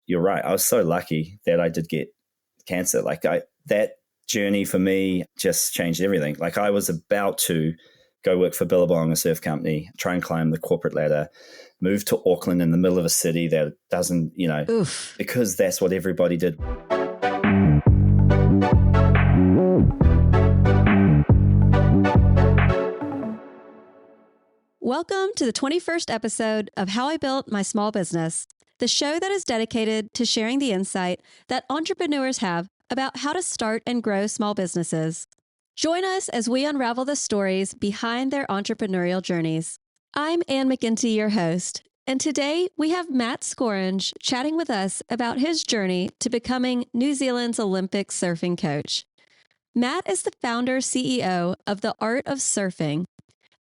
you're right. I was so lucky that I did get cancer. That journey for me just changed everything. Like I was about to go work for Billabong, a surf company, try and climb the corporate ladder, move to Auckland in the middle of a city that doesn't, Oof. because that's what everybody did. Welcome to the 21st episode of How I Built My Small Business, the show that is dedicated to sharing the insight that entrepreneurs have about how to start and grow small businesses. Join us as we unravel the stories behind their entrepreneurial journeys. I'm Anne McGinty, your host, and today we have Matt Scorringe chatting with us about his journey to becoming New Zealand's Olympic surfing coach. Matt is the founder CEO of The Art of Surfing,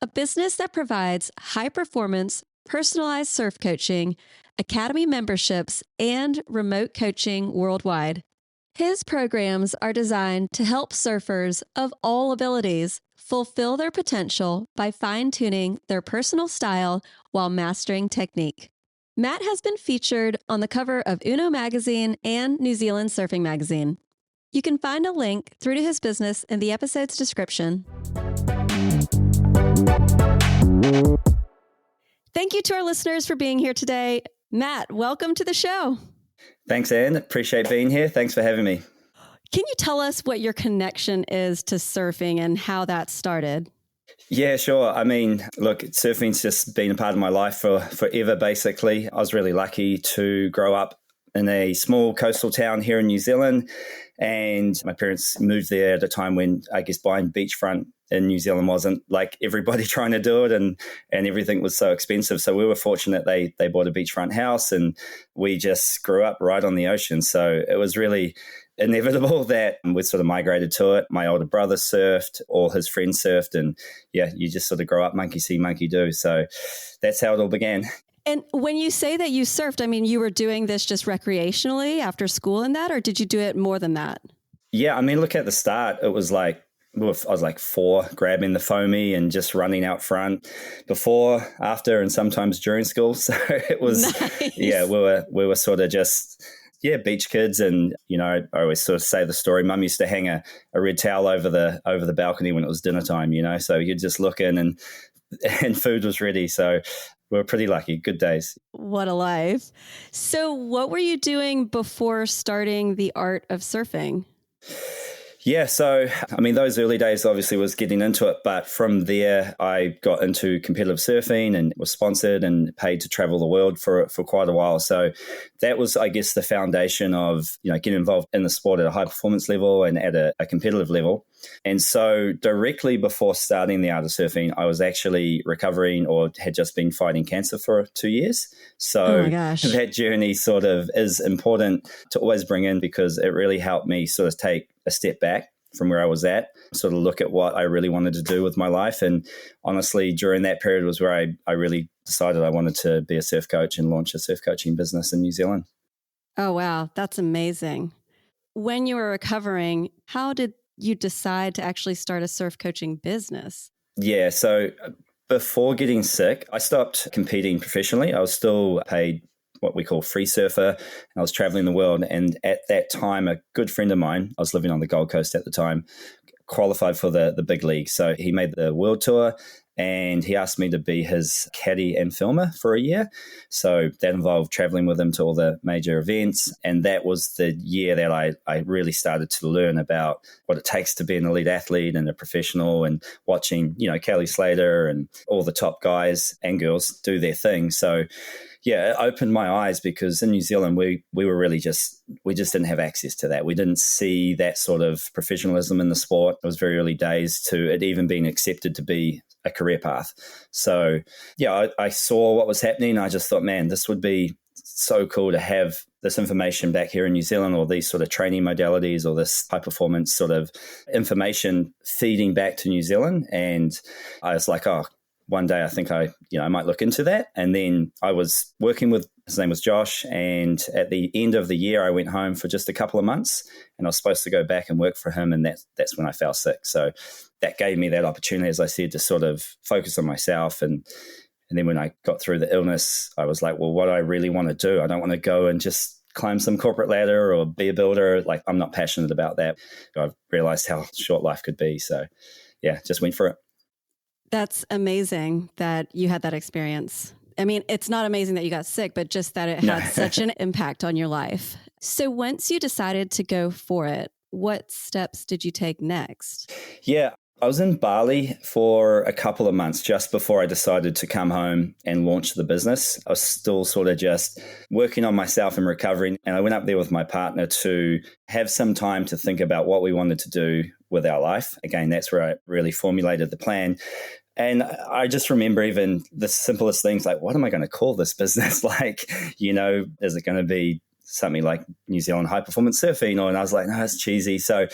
a business that provides high-performance, personalized surf coaching, academy memberships, and remote coaching worldwide. His programs are designed to help surfers of all abilities fulfill their potential by fine-tuning their personal style while mastering technique. Matt has been featured on the cover of Uno magazine and New Zealand Surfing magazine. You can find a link through to his business in the episode's description. Thank you to our listeners for being here today. Matt, welcome to the show. Thanks, Anne. Appreciate being here. Thanks for having me. Can you tell us what your connection is to surfing and how that started? Yeah, sure. I mean, look, surfing's just been a part of my life for forever, basically. I was really lucky to grow up in a small coastal town here in New Zealand. And my parents moved there at a time when, I guess, buying beachfront in New Zealand wasn't like everybody trying to do it, and everything was so expensive. So we were fortunate they bought a beachfront house, and we just grew up right on the ocean. So it was really inevitable that we sort of migrated to it. My older brother surfed, all his friends surfed, and yeah, you just sort of grow up, monkey see, monkey do. So that's how it all began. And when you say that you surfed, I mean, you were doing this just recreationally after school and that, or did you do it more than that? Yeah, I mean, look, at the start, it was like, I was like 4, grabbing the foamy and just running out front before, after, and sometimes during school. So it was, nice. Yeah, we were sort of just, beach kids. And, I always sort of say the story. Mum used to hang a red towel over the balcony when it was dinner time, so you'd just look in and food was ready. So we were pretty lucky. Good days. What a life. So what were you doing before starting The Art of Surfing? Yeah, so, I mean, those early days obviously was getting into it, but from there I got into competitive surfing and was sponsored and paid to travel the world for quite a while. So that was, I guess, the foundation of, getting involved in the sport at a high performance level and at a competitive level. And so directly before starting The Art of Surfing, I was actually recovering or had just been fighting cancer for 2 years. So that journey sort of is important to always bring in, because it really helped me sort of take a step back from where I was at, sort of look at what I really wanted to do with my life. And honestly, during that period was where I really decided I wanted to be a surf coach and launch a surf coaching business in New Zealand. Oh, wow. That's amazing. When you were recovering, how did you decide to actually start a surf coaching business? Yeah, so before getting sick, I stopped competing professionally. I was still paid what we call free surfer, and I was traveling the world. And at that time, a good friend of mine, I was living on the Gold Coast at the time, qualified for the big league. So he made the world tour, and he asked me to be his caddy and filmer for a year. So that involved traveling with him to all the major events. And that was the year that I really started to learn about what it takes to be an elite athlete and a professional, and watching, Kelly Slater and all the top guys and girls do their thing. So yeah, it opened my eyes, because in New Zealand, we were really we just didn't have access to that. We didn't see that sort of professionalism in the sport. It was very early days to it even being accepted to be a career path. So yeah, I saw what was happening. I just thought, man, this would be so cool to have this information back here in New Zealand, or these sort of training modalities, or this high performance sort of information feeding back to New Zealand. And I was like, one day I think I might look into that. And then I was working with, his name was Josh. And at the end of the year, I went home for just a couple of months, and I was supposed to go back and work for him. And that's when I fell sick. So that gave me that opportunity, as I said, to sort of focus on myself. And then when I got through the illness, I was like, well, what do I really want to do? I don't want to go and just climb some corporate ladder or be a builder. Like, I'm not passionate about that. I've realized how short life could be. So yeah, just went for it. That's amazing that you had that experience. I mean, it's not amazing that you got sick, but just that it had such an impact on your life. So once you decided to go for it, what steps did you take next? Yeah, I was in Bali for a couple of months just before I decided to come home and launch the business. I was still sort of just working on myself and recovering. And I went up there with my partner to have some time to think about what we wanted to do with our life. Again, that's where I really formulated the plan. And I just remember even the simplest things like, what am I going to call this business? Like, is it going to be something like New Zealand High Performance Surfing? And I was like, no, it's cheesy. So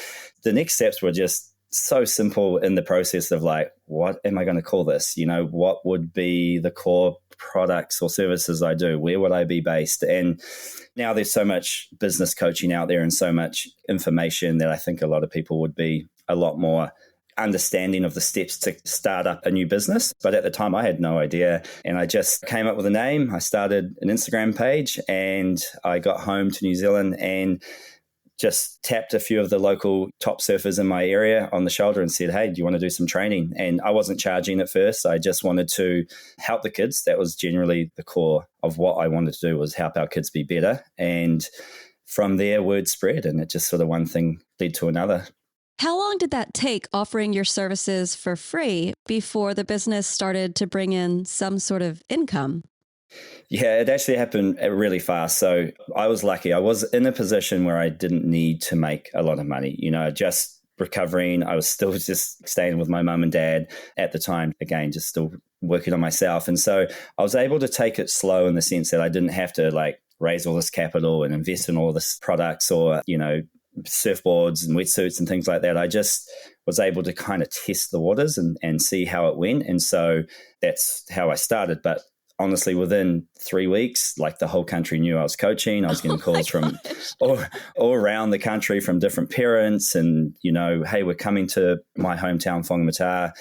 the next steps were just so simple in the process of like, what am I going to call this? What would be the core products or services I do? Where would I be based? And now there's so much business coaching out there and so much information that I think a lot of people would be a lot more understanding of the steps to start up a new business. But at the time I had no idea. And I just came up with a name. I started an Instagram page and I got home to New Zealand and just tapped a few of the local top surfers in my area on the shoulder and said, hey, do you want to do some training? And I wasn't charging at first. I just wanted to help the kids. That was generally the core of what I wanted to do, was help our kids be better. And from there, word spread, and it just sort of one thing led to another. How long did that take, offering your services for free, before the business started to bring in some sort of income? Yeah, it actually happened really fast. So I was lucky. I was in a position where I didn't need to make a lot of money, just recovering. I was still just staying with my mum and dad at the time. Again, just still working on myself. And so I was able to take it slow in the sense that I didn't have to like raise all this capital and invest in all this products or, surfboards and wetsuits and things like that. I just was able to kind of test the waters and see how it went. And so that's how I started. But honestly, within 3 weeks, like the whole country knew I was coaching. I was getting calls from all around the country from different parents and, hey, we're coming to my hometown, Whangamata,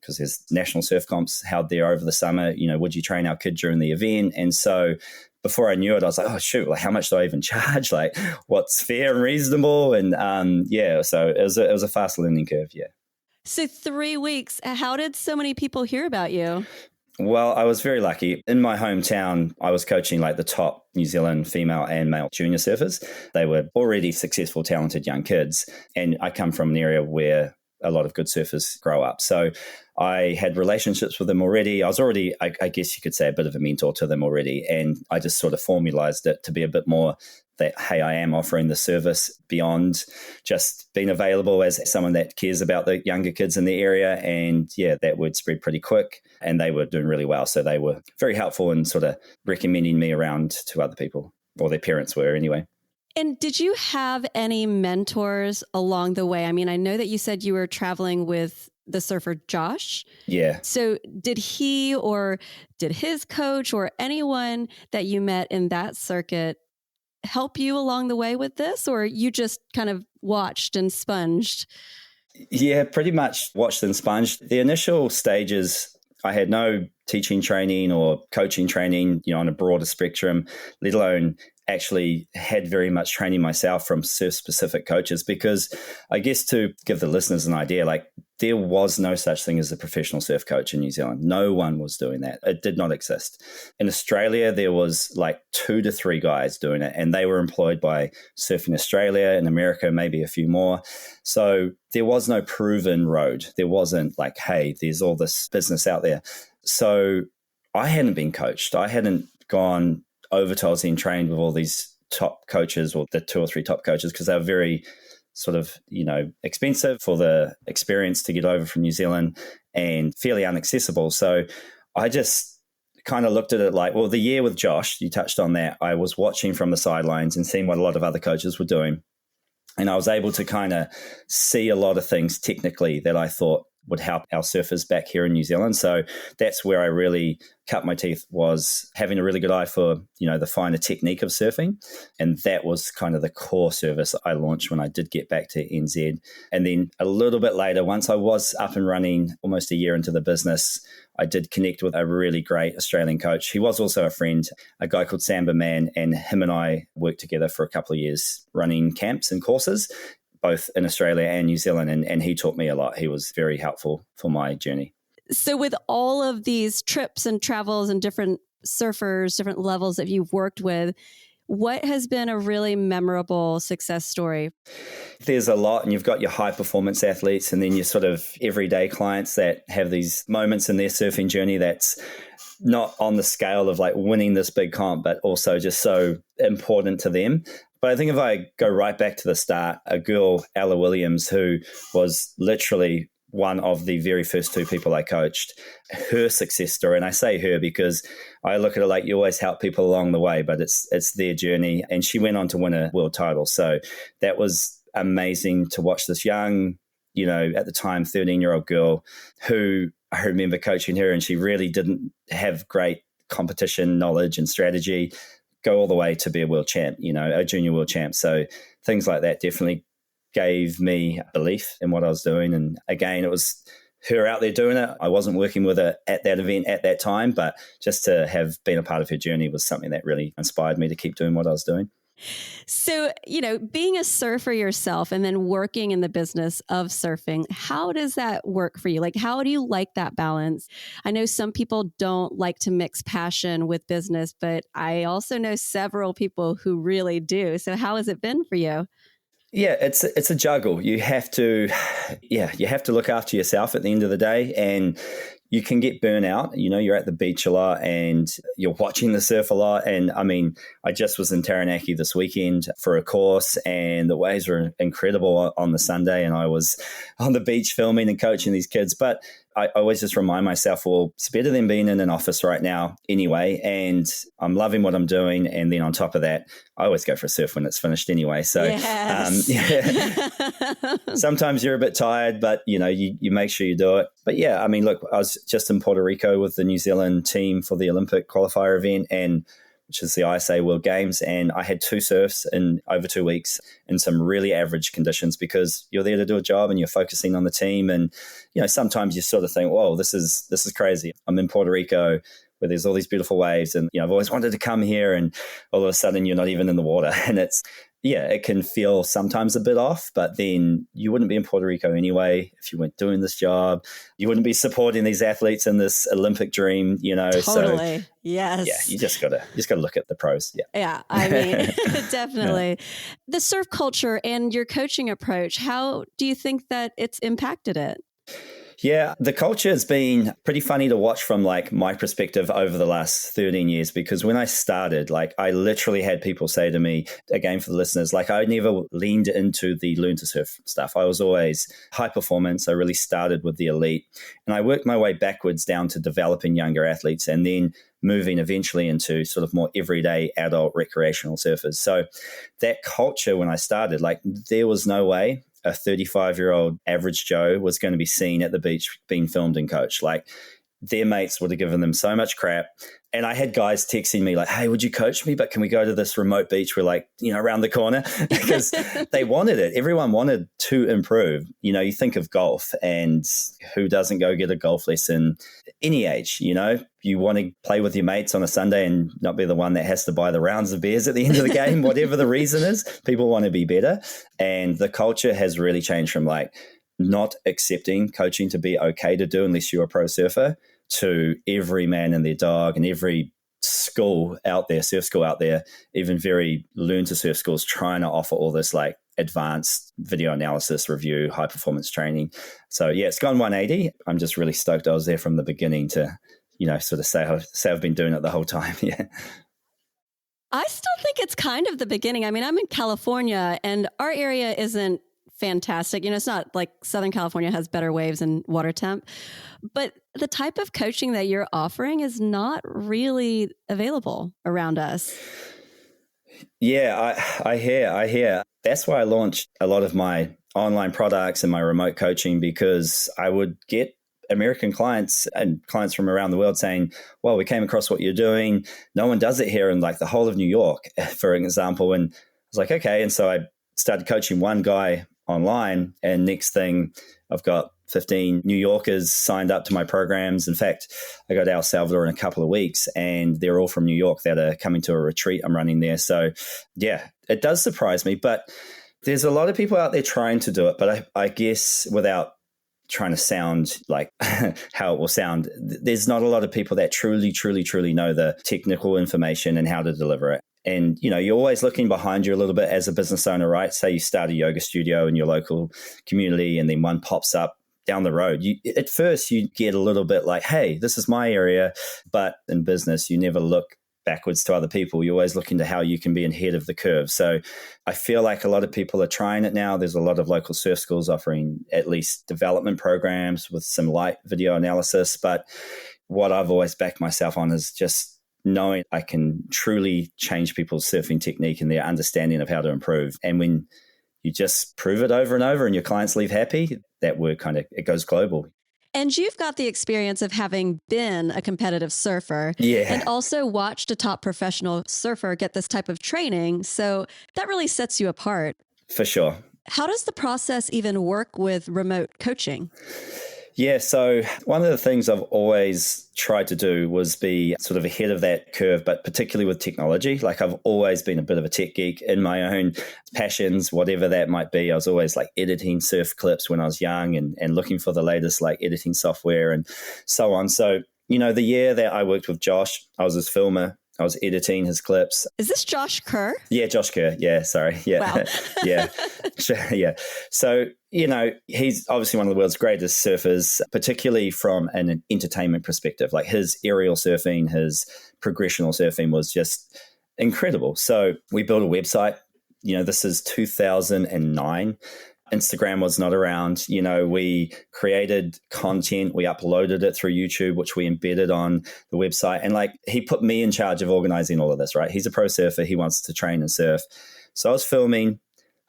because there's national surf comps held there over the summer. Would you train our kid during the event? And so before I knew it, I was like, oh, shoot, like how much do I even charge? Like what's fair and reasonable? And so it was a fast learning curve, yeah. So 3 weeks, how did so many people hear about you? Well, I was very lucky. In my hometown, I was coaching like the top New Zealand female and male junior surfers. They were already successful, talented young kids. And I come from an area where a lot of good surfers grow up. So I had relationships with them already. I was already, I guess you could say, a bit of a mentor to them already. And I just sort of formalized it to be a bit more that, hey, I am offering the service beyond just being available as someone that cares about the younger kids in the area. And yeah, that word spread pretty quick and they were doing really well. So they were very helpful in sort of recommending me around to other people, or their parents were anyway. And did you have any mentors along the way? I mean, I know that you said you were traveling with the surfer Josh. Yeah. So did he or did his coach or anyone that you met in that circuit help you along the way with this, or you just kind of watched and sponged? Yeah, pretty much watched and sponged. The initial stages, I had no teaching training or coaching training, on a broader spectrum, let alone actually had very much training myself from surf-specific coaches, because I guess to give the listeners an idea, like there was no such thing as a professional surf coach in New Zealand. No one was doing that. It did not exist. In Australia, there was like 2 to 3 guys doing it, and they were employed by Surfing Australia. In America, maybe a few more. So there was no proven road. There wasn't like, hey, there's all this business out there. So I hadn't been coached. I hadn't gone over to Aussie and trained with all these top coaches, or the 2 or 3 top coaches, because they were very sort of, expensive for the experience to get over from New Zealand and fairly inaccessible. So I just kind of looked at it like, well, the year with Josh, you touched on that, I was watching from the sidelines and seeing what a lot of other coaches were doing. And I was able to kind of see a lot of things technically that I thought would help our surfers back here in New Zealand. So that's where I really cut my teeth, was having a really good eye for, the finer technique of surfing. And that was kind of the core service I launched when I did get back to NZ. And then a little bit later, once I was up and running, almost a year into the business, I did connect with a really great Australian coach. He was also a friend, a guy called Samba Man, and him and I worked together for a couple of years running camps and courses, both in Australia and New Zealand. And he taught me a lot. He was very helpful for my journey. So with all of these trips and travels and different surfers, different levels that you've worked with, what has been a really memorable success story? There's a lot, and you've got your high performance athletes and then your sort of everyday clients that have these moments in their surfing journey that's not on the scale of like winning this big comp, but also just so important to them. But I think if I go right back to the start, a girl, Ella Williams, who was literally one of the very first two people I coached, her success story, and I say her because I look at it like you always help people along the way, but it's their journey. And she went on to win a world title. So that was amazing to watch this young, at the time, 13-year-old girl who I remember coaching her, and she really didn't have great competition knowledge and strategy, go all the way to be a world champ, a junior world champ. So things like that definitely gave me belief in what I was doing. And again, it was her out there doing it. I wasn't working with her at that event at that time, but just to have been a part of her journey was something that really inspired me to keep doing what I was doing. So, being a surfer yourself and then working in the business of surfing, how does that work for you? Like, how do you like that balance? I know some people don't like to mix passion with business, but I also know several people who really do. So how has it been for you? Yeah, it's a juggle. You have to look after yourself at the end of the day, and you can get burnout. You're at the beach a lot and you're watching the surf a lot. And I mean, I just was in Taranaki this weekend for a course, and the waves were incredible on the Sunday, and I was on the beach filming and coaching these kids. But I always just remind myself, well, it's better than being in an office right now anyway. And I'm loving what I'm doing. And then on top of that, I always go for a surf when it's finished anyway. So yes. Sometimes you're a bit tired, but you make sure you do it. But yeah, I mean, look, I was just in Puerto Rico with the New Zealand team for the Olympic qualifier event, which is the ISA World Games. And I had 2 surfs in over 2 weeks in some really average conditions, because you're there to do a job and you're focusing on the team. And, sometimes you sort of think, whoa, this is crazy. I'm in Puerto Rico where there's all these beautiful waves, and, I've always wanted to come here, and all of a sudden you're not even in the water. And it can feel sometimes a bit off, but then you wouldn't be in Puerto Rico anyway if you weren't doing this job. You wouldn't be supporting these athletes in this Olympic dream, Totally. So, yes. Yeah, you just gotta look at the pros. Yeah. Yeah. I mean, definitely. Yeah. The surf culture and your coaching approach, how do you think that it's impacted it? Yeah, the culture has been pretty funny to watch from like my perspective over the last 13 years, because when I started, like I literally had people say to me, again for the listeners, like I never leaned into the learn to surf stuff. I was always high performance. I really started with the elite, and I worked my way backwards down to developing younger athletes and then moving eventually into sort of more everyday adult recreational surfers. So that culture when I started, like there was no way a 35-year-old average Joe was going to be seen at the beach being filmed and coached. Like their mates would have given them so much crap. And I had guys texting me like, hey, would you coach me? But can we go to this remote beach? We're like, around the corner, because they wanted it. Everyone wanted to improve. You think of golf, and who doesn't go get a golf lesson any age? You want to play with your mates on a Sunday and not be the one that has to buy the rounds of beers at the end of the game, whatever the reason is. People want to be better. And the culture has really changed from like not accepting coaching to be okay to do unless you're a pro surfer, to every man and their dog and every school out there, surf school out there, even very learn to surf schools trying to offer all this like advanced video analysis, review, high performance training. So yeah, it's gone 180. I'm just really stoked I was there from the beginning to, sort of say I've been doing it the whole time. Yeah. I still think it's kind of the beginning. I mean, I'm in California and our area isn't fantastic. It's not like Southern California has better waves and water temp, but the type of coaching that you're offering is not really available around us. Yeah, I hear. That's why I launched a lot of my online products and my remote coaching because I would get American clients and clients from around the world saying, well, we came across what you're doing. No one does it here in like the whole of New York, for example. And I was like, okay. And so I started coaching one guy online, and next thing I've got 15 New Yorkers signed up to my programs. In fact, I go to El Salvador in a couple of weeks, and they're all from New York that are coming to a retreat I'm running there. So yeah, it does surprise me, but there's a lot of people out there trying to do it. But I guess without trying to sound like how it will sound, there's not a lot of people that truly know the technical information and how to deliver it. And, you're always looking behind you a little bit as a business owner, right? Say you start a yoga studio in your local community and then one pops up down the road. At first you get a little bit like, hey, this is my area. But in business, you never look backwards to other people. You're always looking to how you can be ahead of the curve. So I feel like a lot of people are trying it now. There's a lot of local surf schools offering at least development programs with some light video analysis. But what I've always backed myself on is just knowing I can truly change people's surfing technique and their understanding of how to improve. And when you just prove it over and over and your clients leave happy, that word it goes global. And you've got the experience of having been a competitive surfer and also watched a top professional surfer get this type of training. So that really sets you apart. For sure. How does the process even work with remote coaching? Yeah, so one of the things I've always tried to do was be sort of ahead of that curve, but particularly with technology. Like I've always been a bit of a tech geek in my own passions, whatever that might be. I was always like editing surf clips when I was young and looking for the latest like editing software and so on. So, the year that I worked with Josh, I was his filmer. I was editing his clips. Is this Josh Kerr? Yeah, Josh Kerr. Yeah, sorry. Yeah. Wow. Yeah. Sure. Yeah. So, he's obviously one of the world's greatest surfers, particularly from an entertainment perspective. Like his aerial surfing, his progressional surfing was just incredible. So we built a website. This is 2009. Instagram was not around. We created content, we uploaded it through YouTube, which we embedded on the website. And he put me in charge of organizing all of this, right? He's a pro surfer. He wants to train and surf. So I was filming,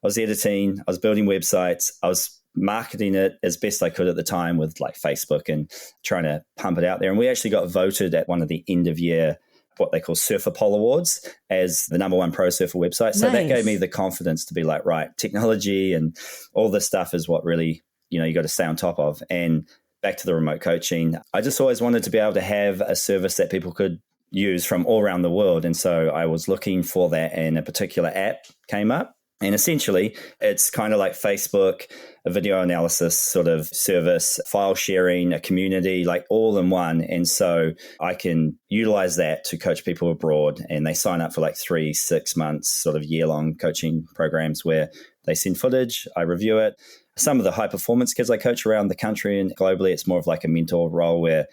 I was editing, I was building websites, I was marketing it as best I could at the time with Facebook and trying to pump it out there. And we actually got voted at one of the end of year what they call Surfer Poll Awards as the #1 pro surfer website. So that gave me the confidence to be like, right, technology and all this stuff is what really, you got to stay on top of. And back to the remote coaching, I just always wanted to be able to have a service that people could use from all around the world. And so I was looking for that, and a particular app came up. And essentially, it's kind of like Facebook, a video analysis sort of service, file sharing, a community, like all in one. And so I can utilize that to coach people abroad. And they sign up for 3-6 months, sort of year-long coaching programs where they send footage, I review it. Some of the high performance kids I coach around the country and globally, it's more of like a mentor role where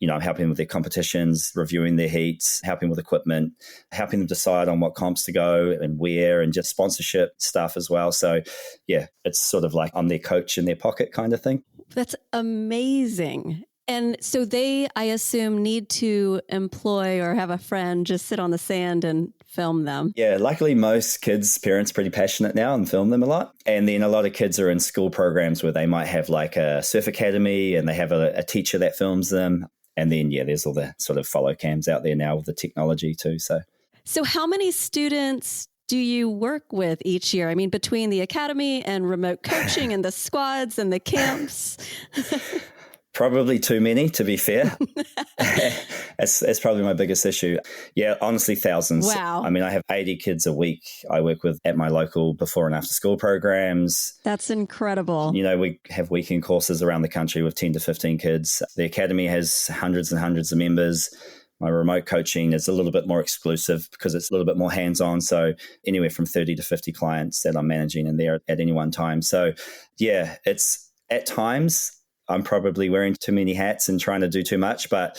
I'm helping with their competitions, reviewing their heats, helping with equipment, helping them decide on what comps to go and where, and just sponsorship stuff as well. So yeah, it's sort of like I'm their coach in their pocket kind of thing. That's amazing. And so they, I assume, need to employ or have a friend just sit on the sand and film them. Yeah, luckily most kids' parents are pretty passionate now and film them a lot. And then a lot of kids are in school programs where they might have a surf academy and they have a teacher that films them. And then, there's all the sort of follow cams out there now with the technology too. So how many students do you work with each year? I mean, between the academy and remote coaching and the squads and the camps. Probably too many, to be fair. That's probably my biggest issue. Yeah, honestly, thousands. Wow. I mean, I have 80 kids a week I work with at my local before and after school programs. That's incredible. We have weekend courses around the country with 10 to 15 kids. The academy has hundreds and hundreds of members. My remote coaching is a little bit more exclusive because it's a little bit more hands-on. So anywhere from 30 to 50 clients that I'm managing in there at any one time. So yeah, it's at times I'm probably wearing too many hats and trying to do too much. But,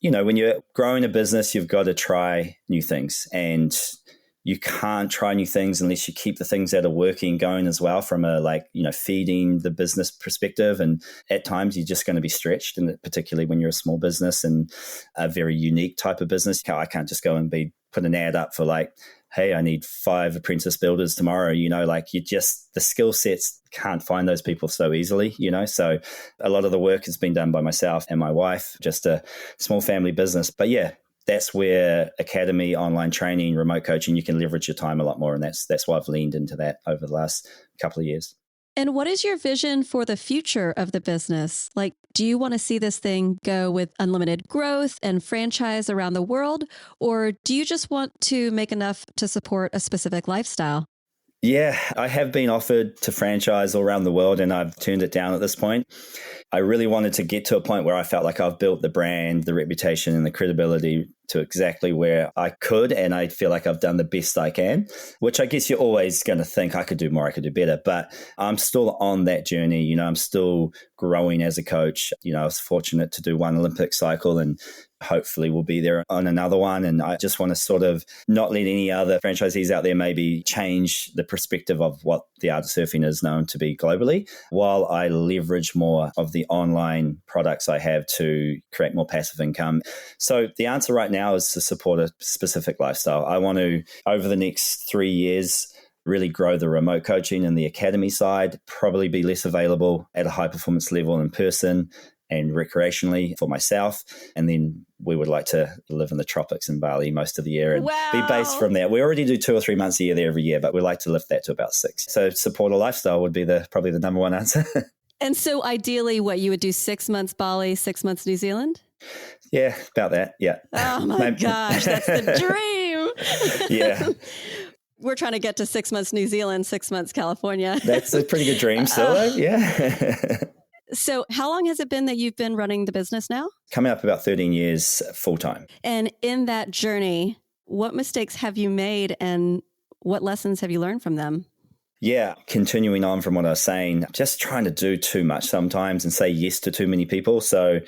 when you're growing a business, you've got to try new things. And you can't try new things unless you keep the things that are working going as well from a feeding the business perspective. And at times you're just going to be stretched, and particularly when you're a small business and a very unique type of business. I can't just go and put an ad up for hey, I need 5 apprentice builders tomorrow, like the skill sets can't find those people so easily, so a lot of the work has been done by myself and my wife, just a small family business. But yeah, that's where academy, online training, remote coaching, you can leverage your time a lot more. And that's why I've leaned into that over the last couple of years. And what is your vision for the future of the business? Like, do you want to see this thing go with unlimited growth and franchise around the world? Or do you just want to make enough to support a specific lifestyle? Yeah, I have been offered to franchise all around the world and I've turned it down at this point. I really wanted to get to a point where I felt like I've built the brand, the reputation and the credibility to exactly where I could. And I feel like I've done the best I can, which I guess you're always going to think I could do more, I could do better. But I'm still on that journey. I'm still growing as a coach. I was fortunate to do one Olympic cycle and hopefully we'll be there on another one. And I just want to sort of not let any other franchisees out there maybe change the perspective of what the art of surfing is known to be globally, while I leverage more of the online products I have to create more passive income. So the answer right now is to support a specific lifestyle. I want to, over the next 3 years, really grow the remote coaching and the academy side, probably be less available at a high performance level in person and recreationally for myself. And then we would like to live in the tropics in Bali most of the year and be based from there. We already do 2 or 3 months a year there every year, but we'd like to lift that to about 6. So support a lifestyle would be probably the number one answer. And so ideally, what you would do 6 months Bali, 6 months New Zealand? Yeah, about that. Yeah. Oh my gosh, that's the dream. Yeah. We're trying to get to 6 months New Zealand, 6 months California. That's a pretty good dream still, yeah. So how long has it been that you've been running the business now? Coming up about 13 years full time. And in that journey, what mistakes have you made and what lessons have you learned from them? Yeah, continuing on from what I was saying, just trying to do too much sometimes and say yes to too many people. So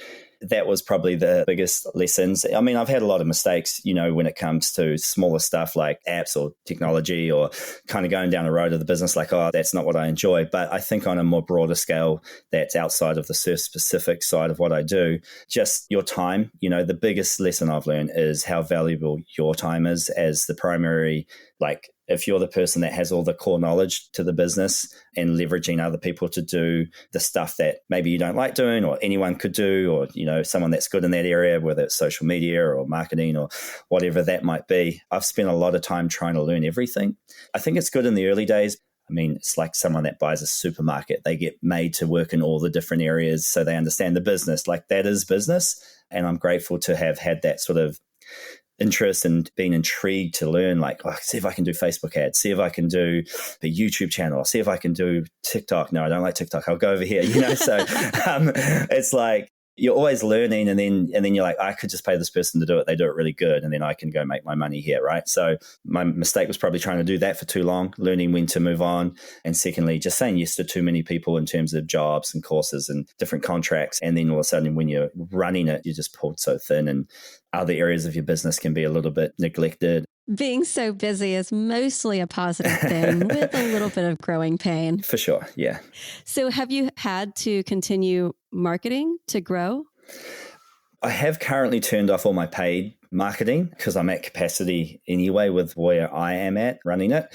that was probably the biggest lessons. I mean, I've had a lot of mistakes, when it comes to smaller stuff like apps or technology or kind of going down the road of the business like, oh, that's not what I enjoy. But I think on a more broader scale, that's outside of the surf specific side of what I do, just your time. The biggest lesson I've learned is how valuable your time is as the primary, like, if you're the person that has all the core knowledge to the business and leveraging other people to do the stuff that maybe you don't like doing or anyone could do, or, someone that's good in that area, whether it's social media or marketing or whatever that might be. I've spent a lot of time trying to learn everything. I think it's good in the early days. I mean, it's like someone that buys a supermarket. They get made to work in all the different areas so they understand the business. Like, that is business. And I'm grateful to have had that sort of interest and being intrigued to learn, like, see if I can do Facebook ads, see if I can do a YouTube channel, see if I can do TikTok. No, I don't like TikTok. I'll go over here, So it's like you're always learning, and then you're like, I could just pay this person to do it. They do it really good, and then I can go make my money here, right? So my mistake was probably trying to do that for too long, learning when to move on, and secondly, just saying yes to too many people in terms of jobs and courses and different contracts, and then all of a sudden, when you're running it, you're just pulled so thin, and other areas of your business can be a little bit neglected. Being so busy is mostly a positive thing with a little bit of growing pain. For sure, yeah. So have you had to continue marketing to grow? I have currently turned off all my paid marketing because I'm at capacity anyway with where I am at running it.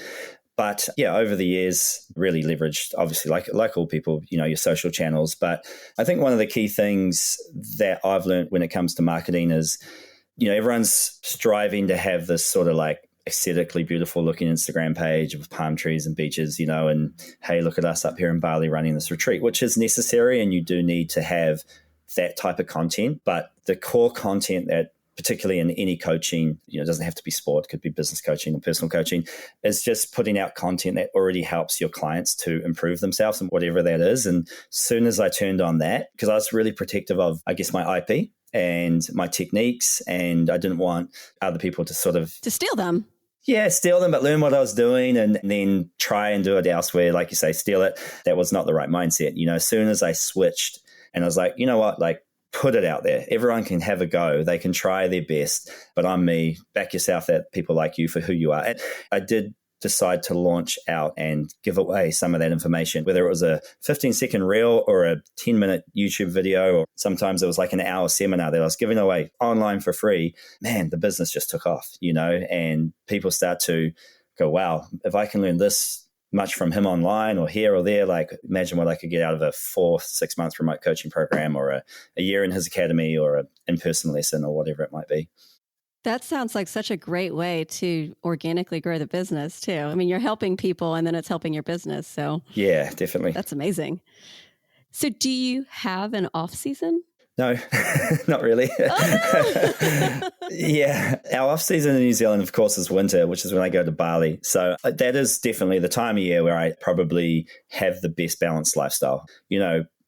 But yeah, over the years, really leveraged, obviously, like all people, your social channels. But I think one of the key things that I've learned when it comes to marketing is, everyone's striving to have this sort of like aesthetically beautiful looking Instagram page with palm trees and beaches, and hey, look at us up here in Bali running this retreat, which is necessary. And you do need to have that type of content. But the core content that, particularly in any coaching, it doesn't have to be sport, it could be business coaching or personal coaching, is just putting out content that already helps your clients to improve themselves and whatever that is. And as soon as I turned on that, because I was really protective of, I guess, my IP and my techniques, and I didn't want other people to to steal them. Yeah, steal them, but learn what I was doing and then try and do it elsewhere. Like you say, steal it. That was not the right mindset. As soon as I switched and I was like, you know what, like, put it out there. Everyone can have a go. They can try their best, but I'm me. Back yourself, that people like you for who you are. And I did decide to launch out and give away some of that information, whether it was a 15-second reel or a 10-minute YouTube video, or sometimes it was like an hour seminar that I was giving away online for free, man, the business just took off, and people start to go, wow, if I can learn this much from him online or here or there, like imagine what I could get out of a 4-6 month remote coaching program, or a year in his academy, or an in-person lesson, or whatever it might be. That sounds like such a great way to organically grow the business too. I mean, you're helping people and then it's helping your business. So yeah, definitely. That's amazing. So do you have an off season? No, not really. Oh, no. Yeah. Our off season in New Zealand, of course, is winter, which is when I go to Bali. So that is definitely the time of year where I probably have the best balanced lifestyle.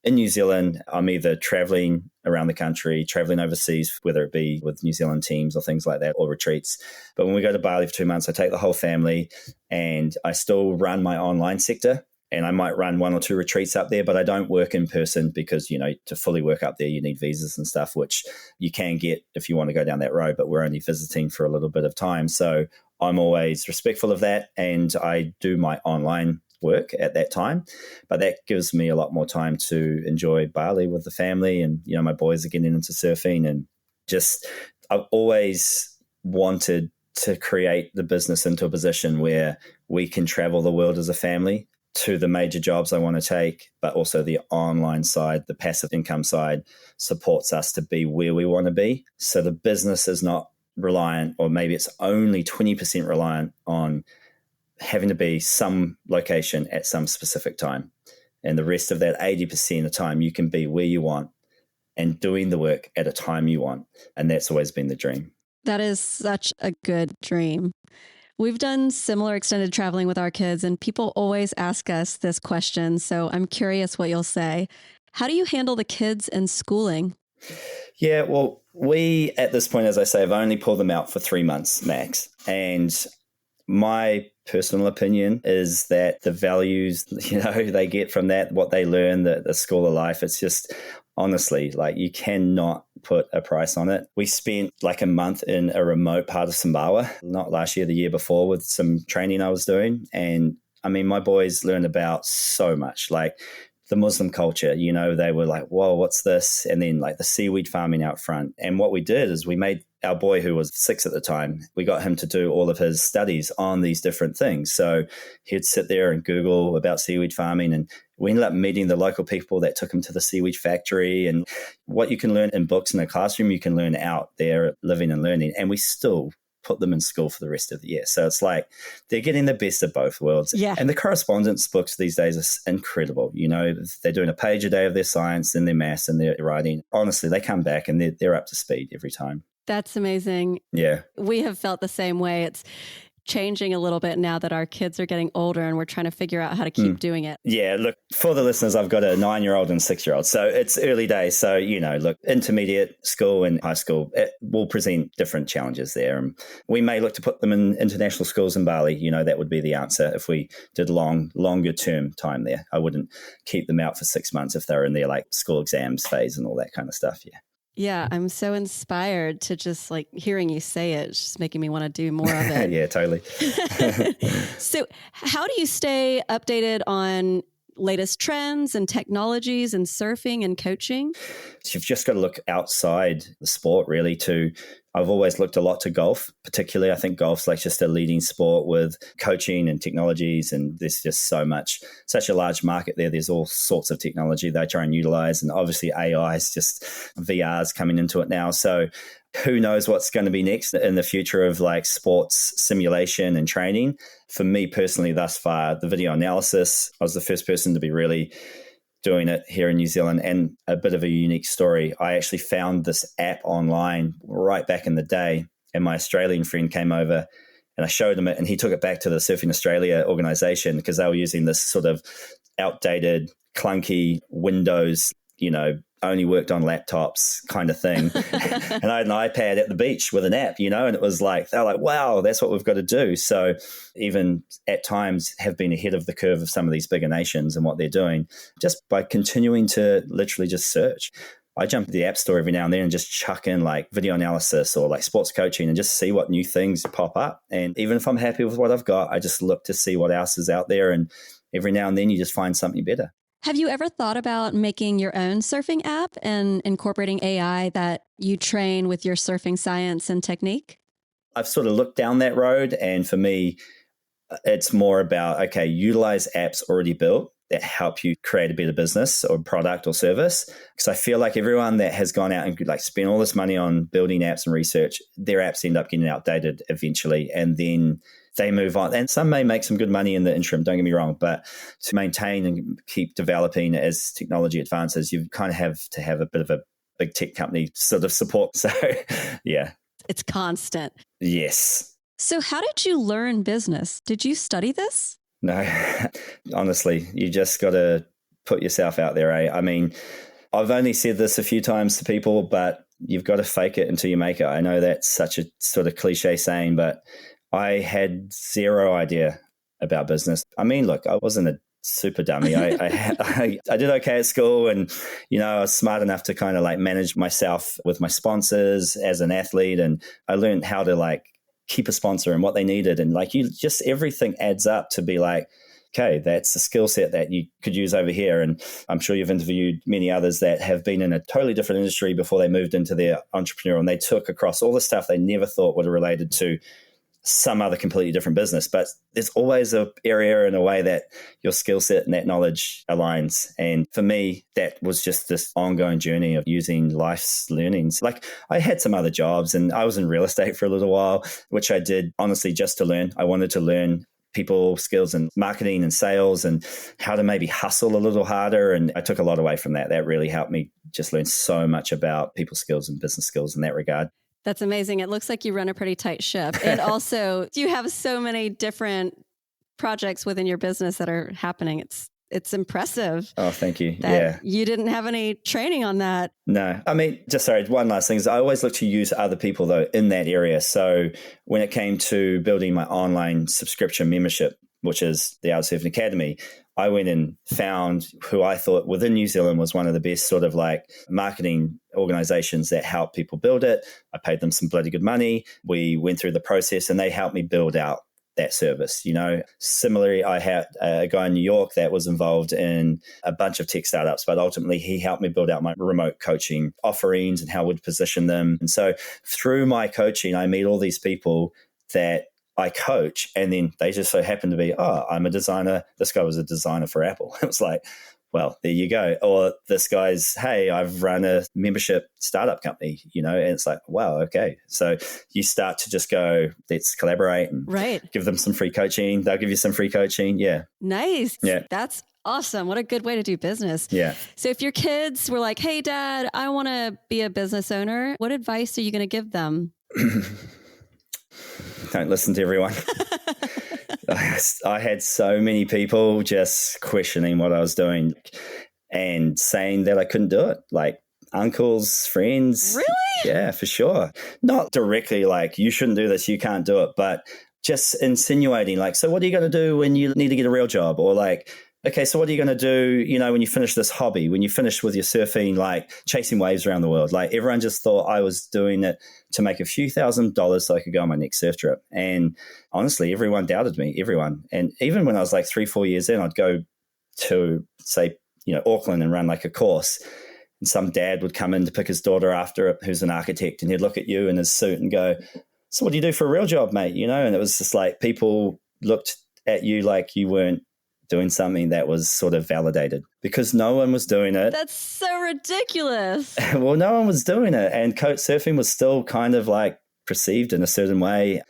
In New Zealand, I'm either traveling around the country, traveling overseas, whether it be with New Zealand teams or things like that, or retreats. But when we go to Bali for 2 months, I take the whole family, and I still run my online sector. And I might run 1 or 2 retreats up there, but I don't work in person because, to fully work up there, you need visas and stuff, which you can get if you want to go down that road, but we're only visiting for a little bit of time. So I'm always respectful of that. And I do my online work at that time, but that gives me a lot more time to enjoy Bali with the family. And, my boys are getting into surfing, and just, I've always wanted to create the business into a position where we can travel the world as a family to the major jobs I want to take, but also the online side, the passive income side supports us to be where we want to be. So the business is not reliant, or maybe it's only 20% reliant on having to be some location at some specific time. And the rest of that 80% of the time, you can be where you want and doing the work at a time you want. And that's always been the dream. That is such a good dream. We've done similar extended traveling with our kids, and people always ask us this question. So I'm curious what you'll say. How do you handle the kids and schooling? Yeah, well, we, at this point, as I say, have only pulled them out for 3 months max. And my personal opinion is that the values, they get from that, what they learn, the school of life, it's just, honestly, like, you cannot put a price on it. We spent like a month in a remote part of Sumbawa, not last year, the year before, with some training I was doing. And I mean, my boys learned about so much, like the Muslim culture, they were like, whoa, what's this? And then like the seaweed farming out front. And what we did is we made our boy, who was 6 at the time, we got him to do all of his studies on these different things. So he'd sit there and Google about seaweed farming, and we ended up meeting the local people that took him to the seaweed factory. And what you can learn in books in a classroom, you can learn out there living and learning. And we still put them in school for the rest of the year. So it's like they're getting the best of both worlds. Yeah. And the correspondence books these days are incredible. They're doing a page a day of their science and their maths and their writing. Honestly, they come back and they're up to speed every time. That's amazing. Yeah. We have felt the same way. It's changing a little bit now that our kids are getting older and we're trying to figure out how to keep doing it. Yeah, look, for the listeners, I've got a 9-year-old and 6-year-old. So it's early days. So, look, intermediate school and high school, it will present different challenges there. And we may look to put them in international schools in Bali. That would be the answer if we did longer term time there. I wouldn't keep them out for 6 months if they're in their like school exams phase and all that kind of stuff. Yeah. Yeah, I'm so inspired to just like hearing you say it. It's just making me want to do more of it. Yeah, totally. So how do you stay updated on latest trends and technologies and surfing and coaching? You've just got to look outside the sport, really. I've always looked a lot to golf, particularly. I think golf's like just a leading sport with coaching and technologies, and there's just such a large market there. There's all sorts of technology they try and utilize, and obviously AI is just VR's coming into it now. So who knows what's going to be next in the future of like sports simulation and training. For me personally, thus far, the video analysis, I was the first person to be really doing it here in New Zealand. And a bit of a unique story, I actually found this app online right back in the day, and my Australian friend came over and I showed him it, and he took it back to the Surfing Australia organization because they were using this sort of outdated, clunky Windows, only worked on laptops kind of thing. And I had an iPad at the beach with an app, and it was like, they're like, wow, that's what we've got to do. So even at times have been ahead of the curve of some of these bigger nations and what they're doing just by continuing to literally just search. I jump to the App Store every now and then and just chuck in like video analysis or like sports coaching and just see what new things pop up. And even if I'm happy with what I've got, I just look to see what else is out there. And every now and then you just find something better. Have you ever thought about making your own surfing app and incorporating AI that you train with your surfing science and technique? I've sort of looked down that road. And for me, it's more about, okay, utilize apps already built that help you create a better business or product or service. Because I feel like everyone that has gone out and like spent all this money on building apps and research, their apps end up getting outdated eventually. And then they move on. And some may make some good money in the interim, don't get me wrong. But to maintain and keep developing as technology advances, you kind of have to have a bit of a big tech company sort of support. So, yeah. It's constant. Yes. So how did you learn business? Did you study this? No, honestly, you just got to put yourself out there. I mean, I've only said this a few times to people, but you've got to fake it until you make it. I know that's such a sort of cliche saying, but I had zero idea about business. I mean, look, I wasn't a super dummy. I did okay at school, and I was smart enough to kind of like manage myself with my sponsors as an athlete, and I learned how to like keep a sponsor and what they needed, and like everything adds up to be like, okay, that's a skill set that you could use over here. And I'm sure you've interviewed many others that have been in a totally different industry before they moved into their entrepreneurial, and they took across all the stuff they never thought would have related to some other completely different business. But there's always an area and a way that your skill set and that knowledge aligns. And for me, that was just this ongoing journey of using life's learnings. Like I had some other jobs, and I was in real estate for a little while, which I did honestly just to learn. I wanted to learn people skills and marketing and sales and how to maybe hustle a little harder. And I took a lot away from that. That really helped me just learn so much about people skills and business skills in that regard. That's amazing. It looks like you run a pretty tight ship. And also, you have so many different projects within your business that are happening. It's impressive. Oh, thank you. That yeah. You didn't have any training on that. No. I mean, one last thing is I always look to use other people, though, in that area. So when it came to building my online subscription membership, which is the Art Surfing Academy, I went and found who I thought within New Zealand was one of the best sort of like marketing organizations that help people build it. I paid them some bloody good money. We went through the process and they helped me build out that service. Similarly, I had a guy in New York that was involved in a bunch of tech startups, but ultimately he helped me build out my remote coaching offerings and how we'd position them. And so through my coaching, I meet all these people that I coach, and then they just so happen to be, oh, I'm a designer. This guy was a designer for Apple. It was like, well, there you go. Or this guy's, hey, I've run a membership startup company, and it's like, wow, okay. So you start to just go, let's collaborate and give them some free coaching. They'll give you some free coaching. Yeah. Nice. Yeah. That's awesome. What a good way to do business. Yeah. So if your kids were like, hey, Dad, I want to be a business owner, what advice are you going to give them? Don't listen to everyone. I had so many people just questioning what I was doing and saying that I couldn't do it. Like uncles, friends. Really? Yeah, for sure. Not directly like, you shouldn't do this, you can't do it, but just insinuating like, so what are you going to do when you need to get a real job? Or like, okay, so what are you going to do, when you finish this hobby, when you finish with your surfing, like chasing waves around the world? Like everyone just thought I was doing it to make a few $1,000s so I could go on my next surf trip. And honestly, everyone doubted me, everyone. And even when I was like 3-4 years in, I'd go to say, Auckland and run like a course. And some dad would come in to pick his daughter after it, who's an architect, and he'd look at you in his suit and go, so what do you do for a real job, mate? And it was just like people looked at you like you weren't doing something that was sort of validated because no one was doing it. That's so ridiculous. Well, no one was doing it. And coach surfing was still kind of like perceived in a certain way.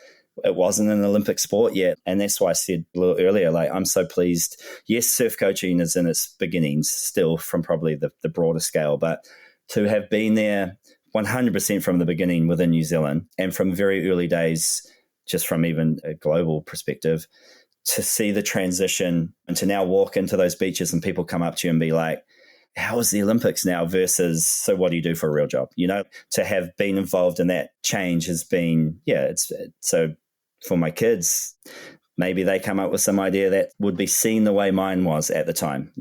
It wasn't an Olympic sport yet. And that's why I said a little earlier, like, I'm so pleased. Yes, surf coaching is in its beginnings still from probably the broader scale, but to have been there 100% from the beginning within New Zealand and from very early days, just from even a global perspective, to see the transition and to now walk into those beaches and people come up to you and be like, how is the Olympics now versus, so what do you do for a real job? To have been involved in that change has been, so for my kids, maybe they come up with some idea that would be seen the way mine was at the time,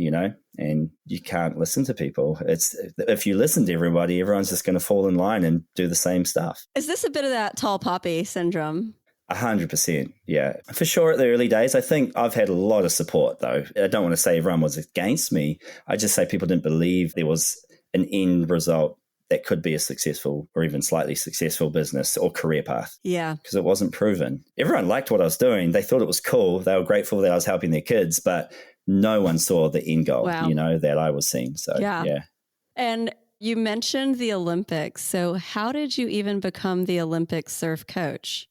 and you can't listen to people. If you listen to everybody, everyone's just going to fall in line and do the same stuff. Is this a bit of that tall poppy syndrome? 100%. Yeah, for sure. At the early days, I think I've had a lot of support, though. I don't want to say everyone was against me. I just say people didn't believe there was an end result that could be a successful or even slightly successful business or career path. Yeah. Because it wasn't proven. Everyone liked what I was doing. They thought it was cool. They were grateful that I was helping their kids, but no one saw the end goal, that I was seeing. So, yeah. And you mentioned the Olympics. So how did you even become the Olympic surf coach?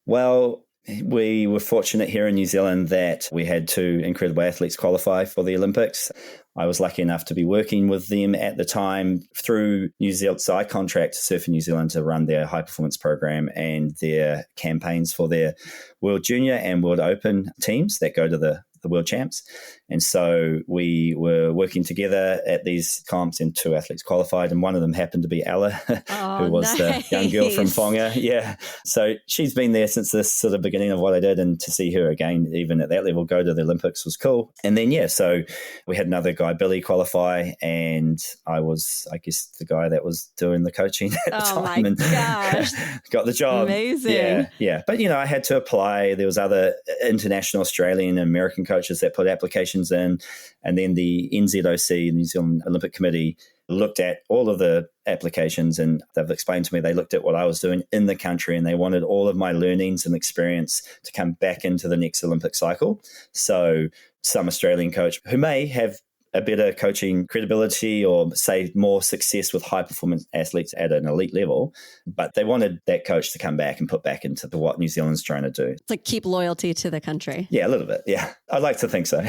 Well, we were fortunate here in New Zealand that we had 2 incredible athletes qualify for the Olympics. I was lucky enough to be working with them at the time through New Zealand. So I contract Surfing New Zealand to run their high performance program and their campaigns for their World Junior and World Open teams that go to the World Champs. And so we were working together at these comps, and 2 athletes qualified, and one of them happened to be Ella, who was the young girl from Whonga. Yeah. So she's been there since the sort of beginning of what I did, and to see her again, even at that level, go to the Olympics was cool. And then, so we had another guy, Billy, qualify, and I was, I guess, the guy that was doing the coaching at the time. Oh my gosh. Got the job. Amazing. Yeah. But, I had to apply. There was other international, Australian, and American coaches that put applications in. And then the NZOC, the New Zealand Olympic Committee, looked at all of the applications, and they've explained to me they looked at what I was doing in the country, and they wanted all of my learnings and experience to come back into the next Olympic cycle. So some Australian coach who may have a better coaching credibility or say more success with high performance athletes at an elite level, but they wanted that coach to come back and put back into what New Zealand's trying to do. It's like keep loyalty to the country. Yeah, a little bit. Yeah. I'd like to think so.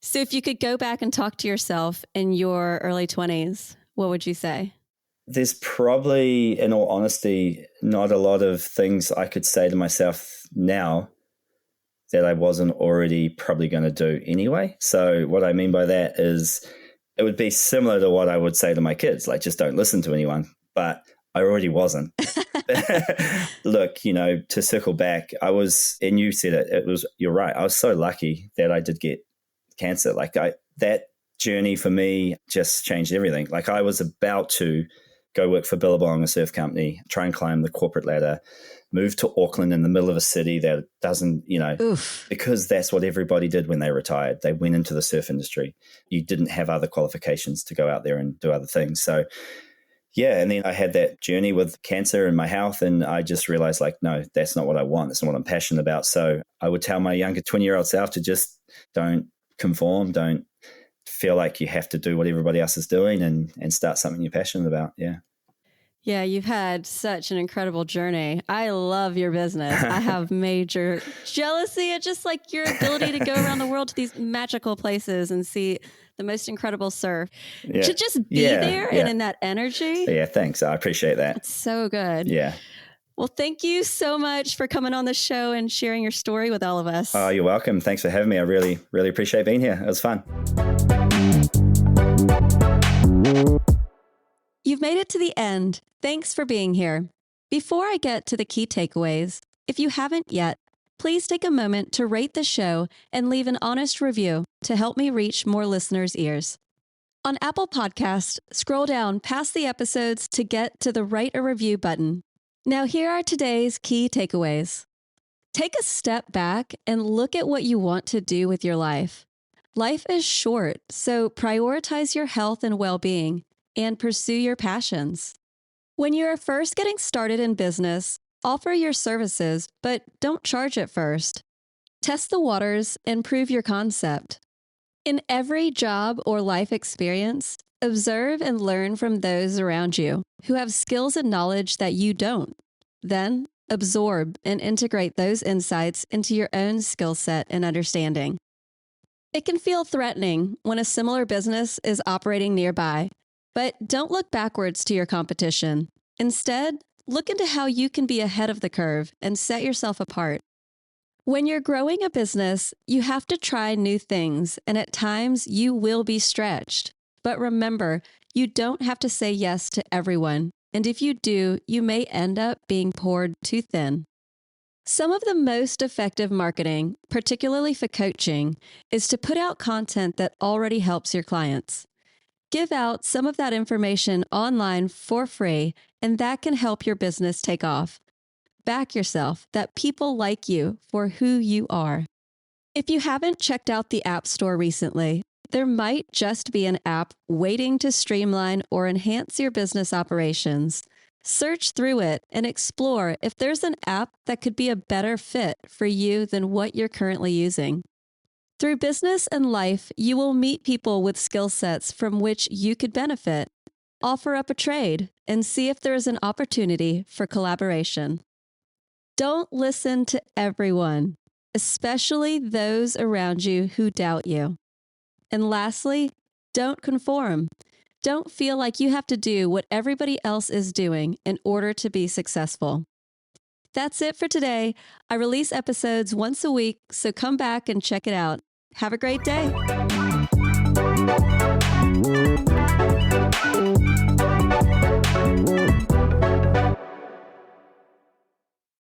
So if you could go back and talk to yourself in your early 20s, what would you say? There's probably, in all honesty, not a lot of things I could say to myself now that I wasn't already probably going to do anyway. So what I mean by that is it would be similar to what I would say to my kids, like just don't listen to anyone. But I already wasn't. Look, to circle back, I was, and you said it, you're right. I was so lucky that I did get cancer. That journey for me just changed everything. Like I was about to go work for Billabong, a surf company, try and climb the corporate ladder, move to Auckland in the middle of a city that doesn't, because that's what everybody did when they retired. They went into the surf industry. You didn't have other qualifications to go out there and do other things. So, yeah. And then I had that journey with cancer and my health, and I just realized no, that's not what I want. That's not what I'm passionate about. So I would tell my younger 20-year-old self to just don't conform, don't feel like you have to do what everybody else is doing, and start something you're passionate about. Yeah. Yeah, you've had such an incredible journey. I love your business. I have major jealousy at just your ability to go around the world to these magical places and see the most incredible surf. Yeah. To just be there and in that energy. Yeah, thanks. I appreciate that. It's so good. Yeah. Well, thank you so much for coming on the show and sharing your story with all of us. Oh, you're welcome. Thanks for having me. I really, really appreciate being here. It was fun. You've made it to the end. Thanks for being here. Before I get to the key takeaways, if you haven't yet, please take a moment to rate the show and leave an honest review to help me reach more listeners' ears. On Apple Podcasts, scroll down past the episodes to get to the Write a Review button. Now, here are today's key takeaways. Take a step back and look at what you want to do with your life. Life is short, so prioritize your health and well-being and pursue your passions. When you are first getting started in business, offer your services, but don't charge at first. Test the waters and prove your concept. In every job or life experience, observe and learn from those around you who have skills and knowledge that you don't. Then, absorb and integrate those insights into your own skill set and understanding. It can feel threatening when a similar business is operating nearby, but don't look backwards to your competition. Instead, look into how you can be ahead of the curve and set yourself apart. When you're growing a business, you have to try new things, and at times you will be stretched. But remember, you don't have to say yes to everyone, and if you do, you may end up being poured too thin. Some of the most effective marketing, particularly for coaching, is to put out content that already helps your clients. Give out some of that information online for free, and that can help your business take off. Back yourself that people like you for who you are. If you haven't checked out the App Store recently, there might just be an app waiting to streamline or enhance your business operations. Search through it and explore if there's an app that could be a better fit for you than what you're currently using. Through business and life, you will meet people with skill sets from which you could benefit. Offer up a trade and see if there is an opportunity for collaboration. Don't listen to everyone, especially those around you who doubt you. And lastly, don't conform. Don't feel like you have to do what everybody else is doing in order to be successful. That's it for today. I release episodes once a week, so come back and check it out. Have a great day.